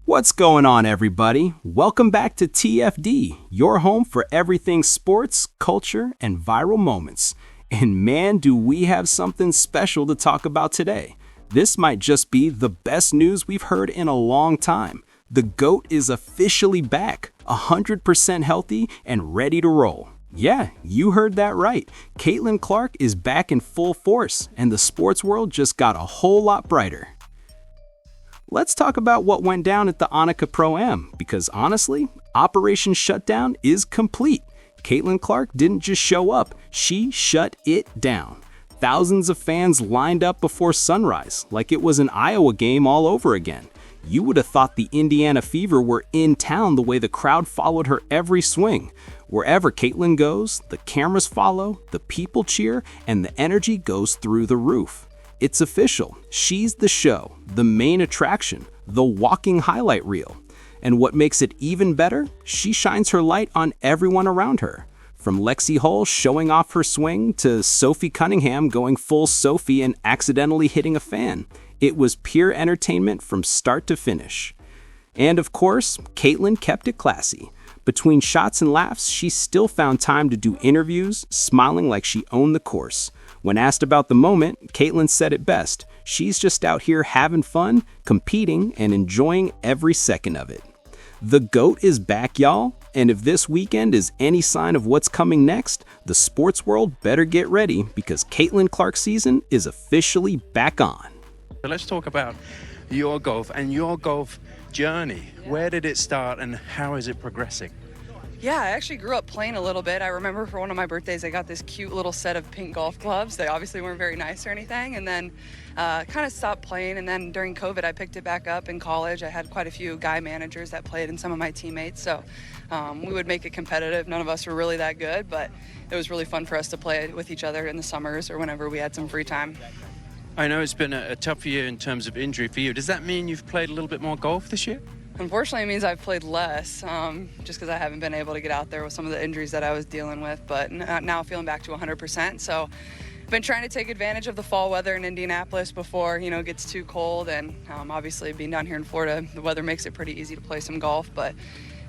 What's going on, everybody? Welcome back to TFD, your home for everything sports, culture, and viral moments. And man, do we have something special to talk about today. This might just be the best news we've heard in a long time. The GOAT is officially back, 100% healthy and ready to roll. Yeah, you heard that right. Caitlin Clark is back in full force, and the sports world just got a whole lot brighter. Let's talk about what went down at the Annika Pro-Am, because honestly, Operation Shutdown is complete. Caitlin Clark didn't just show up, she shut it down. Thousands of fans lined up before sunrise, like it was an Iowa game all over again. You would have thought the Indiana Fever were in town the way the crowd followed her every swing. Wherever Caitlin goes, the cameras follow, the people cheer, and the energy goes through the roof. It's official. She's the show, the main attraction, the walking highlight reel. And what makes it even better, she shines her light on everyone around her. From Lexi Hull showing off her swing to Sophie Cunningham going full Sophie and accidentally hitting a fan. It was pure entertainment from start to finish. And of course, Caitlin kept it classy. Between shots and laughs, she still found time to do interviews, smiling like she owned the course. When asked about the moment, Caitlin said it best. She's just out here having fun, competing, and enjoying every second of it. The GOAT is back, y'all, and if this weekend is any sign of what's coming next, the sports world better get ready because Caitlin Clark's season is officially back on. So let's talk about your golf and your golf journey. Where did it start and how is it progressing? Yeah, I actually grew up playing a little bit. I remember for one of my birthdays, I got this cute little set of pink golf clubs. They obviously weren't very nice or anything. And then kind of stopped playing. And then during COVID, I picked it back up in college. I had quite a few guy managers that played and some of my teammates. So we would make it competitive. None of us were really that good, but it was really fun for us to play with each other in the summers or whenever we had some free time. I know it's been a tough year in terms of injury for you. Does that mean you've played a little bit more golf this year? Unfortunately, it means I've played less, just because I haven't been able to get out there with some of the injuries that I was dealing with. But now feeling back to 100%. So I've been trying to take advantage of the fall weather in Indianapolis before, it gets too cold. And obviously being down here in Florida, the weather makes it pretty easy to play some golf. But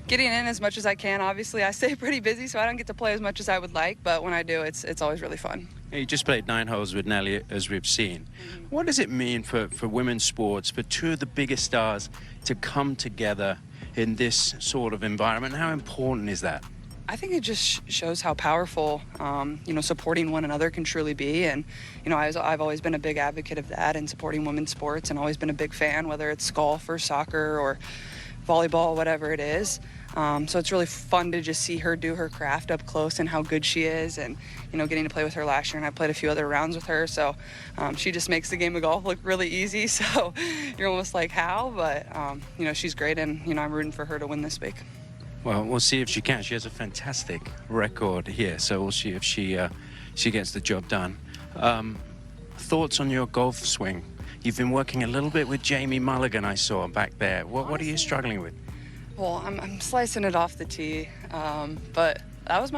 getting in as much as I can, obviously I stay pretty busy, so I don't get to play as much as I would like. But when I do, it's always really fun. You just played 9 holes with Nelly, as we've seen. What does it mean for women's sports, for two of the biggest stars to come together in this sort of environment? How important is that? I think it just shows how powerful, supporting one another can truly be. And, I've always been a big advocate of that and supporting women's sports and always been a big fan, whether it's golf or soccer or volleyball, whatever it is. So it's really fun to just see her do her craft up close and how good she is, and getting to play with her last year, and I played a few other rounds with her, so she just makes the game of golf look really easy. So you're almost like, how? But she's great, and I'm rooting for her to win this week. Well, we'll see if she can. She has a fantastic record here, so we'll see if she gets the job done. Thoughts on your golf swing? You've been working a little bit with Jamie Mulligan, I saw back there. What are you struggling with? Well, I'm slicing it off the tee, but that was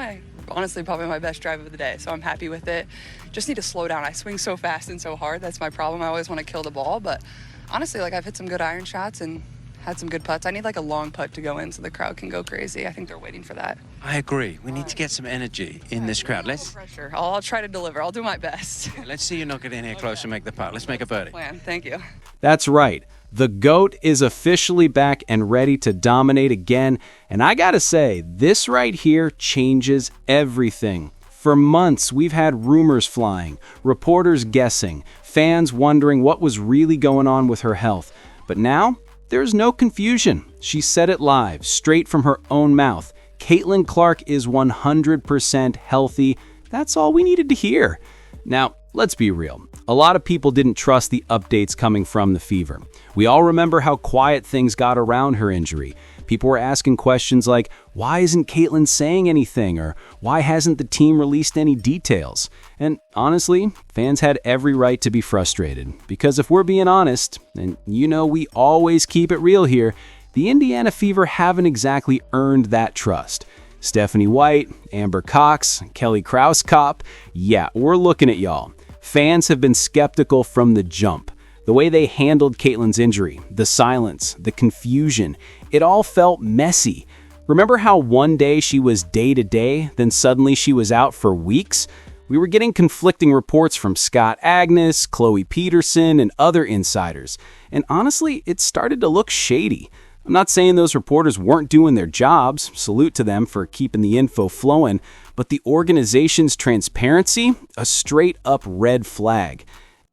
honestly probably my best drive of the day, so I'm happy with it. Just need to slow down. I swing so fast and so hard. That's my problem. I always want to kill the ball, but honestly, I've hit some good iron shots and had some good putts. I need a long putt to go in so the crowd can go crazy. I think they're waiting for that. I agree. We need to get some energy in this crowd. No pressure. I'll try to deliver. I'll do my best. Let's see you knock it in here close and make the putt. Let's make a birdie. Plan. Thank you. That's right. The GOAT is officially back and ready to dominate again. And I gotta say, this right here changes everything. For months, we've had rumors flying, reporters guessing, fans wondering what was really going on with her health. But now, there's no confusion. She said it live, straight from her own mouth. Caitlin Clark is 100% healthy. That's all we needed to hear. Now, let's be real. A lot of people didn't trust the updates coming from the Fever. We all remember how quiet things got around her injury. People were asking questions like, why isn't Caitlin saying anything? Or why hasn't the team released any details? And honestly, fans had every right to be frustrated. Because if we're being honest, and we always keep it real here, the Indiana Fever haven't exactly earned that trust. Stephanie White, Amber Cox, Kelly Krauskopf, yeah, we're looking at y'all. Fans have been skeptical from the jump. The way they handled Caitlyn's injury, the silence, the confusion, it all felt messy. Remember how one day she was day-to-day, then suddenly she was out for weeks? We were getting conflicting reports from Scott Agnes, Chloe Peterson, and other insiders. And honestly, it started to look shady. I'm not saying those reporters weren't doing their jobs, salute to them for keeping the info flowing, but the organization's transparency, a straight-up red flag.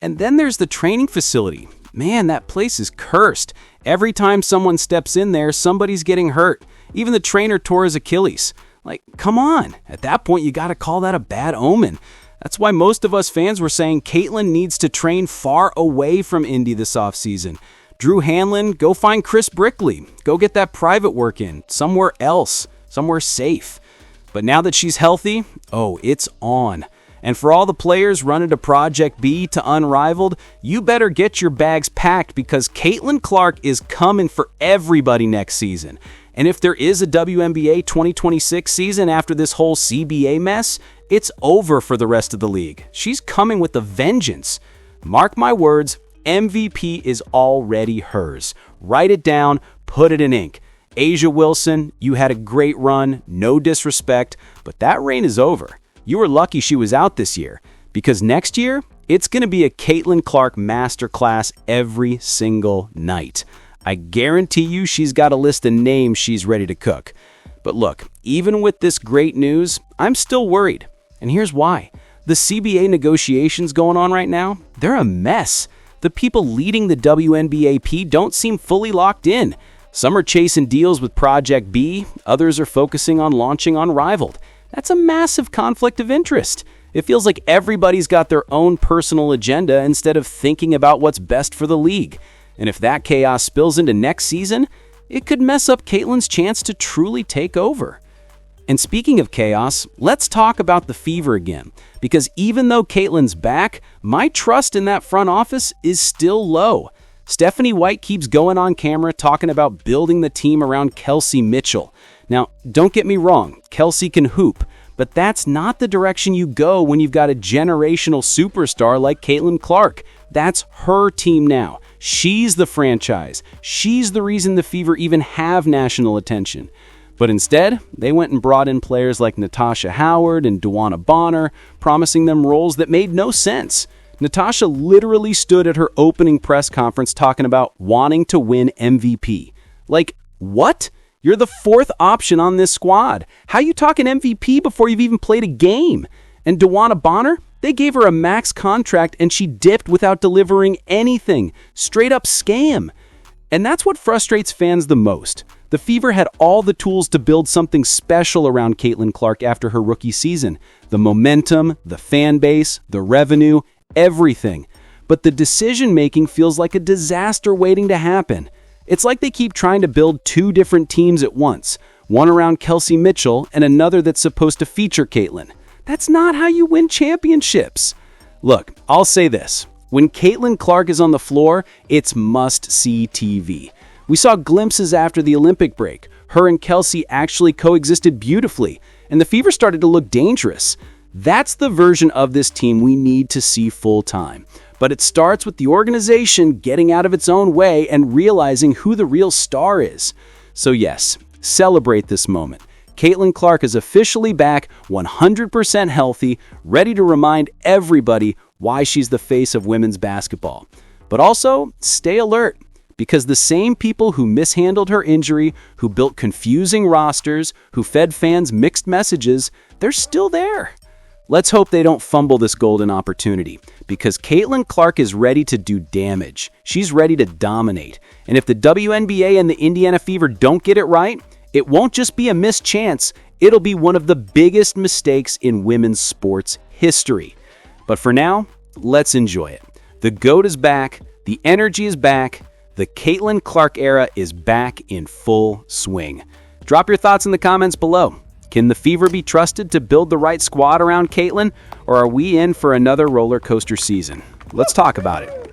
And then there's the training facility. Man, that place is cursed. Every time someone steps in there, somebody's getting hurt. Even the trainer tore his Achilles. Like, come on. At that point, you got to call that a bad omen. That's why most of us fans were saying Caitlyn needs to train far away from Indy this offseason. Drew Hanlon, go find Chris Brickley. Go get that private work in, somewhere else, somewhere safe. But now that she's healthy, it's on. And for all the players running to Project B to Unrivaled, you better get your bags packed because Caitlin Clark is coming for everybody next season. And if there is a WNBA 2026 season after this whole CBA mess, it's over for the rest of the league. She's coming with a vengeance. Mark my words, MVP is already hers. Write it down, put it in ink. A'ja Wilson, you had a great run, no disrespect, but that reign is over. You were lucky she was out this year, because next year, it's going to be a Caitlin Clark masterclass every single night. I guarantee you she's got a list of names she's ready to cook. But look, even with this great news, I'm still worried. And here's why. The CBA negotiations going on right now, they're a mess. The people leading the WNBAP don't seem fully locked in. Some are chasing deals with Project B, others are focusing on launching Unrivaled. That's a massive conflict of interest. It feels like everybody's got their own personal agenda instead of thinking about what's best for the league. And if that chaos spills into next season, it could mess up Caitlyn's chance to truly take over. And speaking of chaos, let's talk about the Fever again. Because even though Caitlyn's back, my trust in that front office is still low. Stephanie White keeps going on camera talking about building the team around Kelsey Mitchell. Now, don't get me wrong, Kelsey can hoop, but that's not the direction you go when you've got a generational superstar like Caitlin Clark. That's her team now. She's the franchise. She's the reason the Fever even have national attention. But instead, they went and brought in players like Natasha Howard and DeWanna Bonner, promising them roles that made no sense. Natasha literally stood at her opening press conference talking about wanting to win MVP. Like, what? You're the fourth option on this squad. How you talking MVP before you've even played a game? And DeWanna Bonner? They gave her a max contract and she dipped without delivering anything. Straight up scam. And that's what frustrates fans the most. The Fever had all the tools to build something special around Caitlin Clark after her rookie season. The momentum, the fan base, the revenue, everything. But the decision-making feels like a disaster waiting to happen. It's like they keep trying to build two different teams at once. One around Kelsey Mitchell and another that's supposed to feature Caitlin. That's not how you win championships. Look, I'll say this. When Caitlin Clark is on the floor, it's must-see TV. We saw glimpses after the Olympic break. Her and Kelsey actually coexisted beautifully, and the Fever started to look dangerous. That's the version of this team we need to see full-time. But it starts with the organization getting out of its own way and realizing who the real star is. So yes, celebrate this moment. Caitlin Clark is officially back, 100% healthy, ready to remind everybody why she's the face of women's basketball. But also, stay alert, because the same people who mishandled her injury, who built confusing rosters, who fed fans mixed messages, they're still there. Let's hope they don't fumble this golden opportunity, because Caitlin Clark is ready to do damage. She's ready to dominate. And if the WNBA and the Indiana Fever don't get it right, it won't just be a missed chance, it'll be one of the biggest mistakes in women's sports history. But for now, let's enjoy it. The GOAT is back, the energy is back, the Caitlin Clark era is back in full swing. Drop your thoughts in the comments below. Can the Fever be trusted to build the right squad around Caitlin, or are we in for another roller coaster season? Let's talk about it.